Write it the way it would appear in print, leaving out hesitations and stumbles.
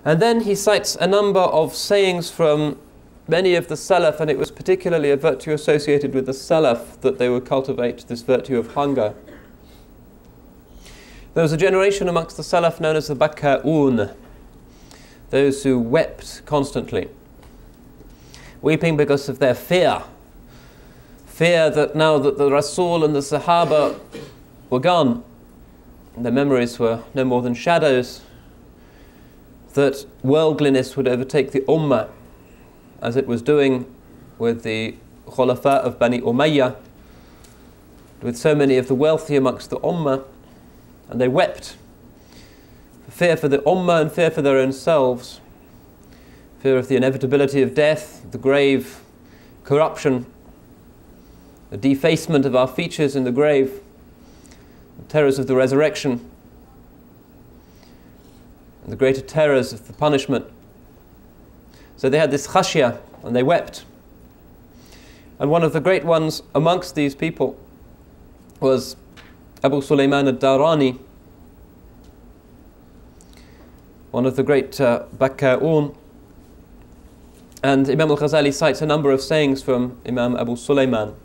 And then he cites a number of sayings from many of the Salaf, and it was particularly a virtue associated with the Salaf that they would cultivate this virtue of hunger. There was a generation amongst the Salaf known as the Bakka'un, those who wept constantly, weeping because of their fear that now that the Rasul and the Sahaba were gone, their memories were no more than shadows, that worldliness would overtake the Ummah, as it was doing with the Khulafa of Bani Umayyah, with so many of the wealthy amongst the Ummah, and they wept. Fear for the Ummah and fear for their own selves, fear of the inevitability of death, the grave, corruption, the defacement of our features in the grave, the terrors of the resurrection, and the greater terrors of the punishment. So they had this khashya, and they wept. And one of the great ones amongst these people was Abu Sulaiman al-Darani, one of the great Bakka'un. And Imam al-Ghazali cites a number of sayings from Imam Abu Sulaiman.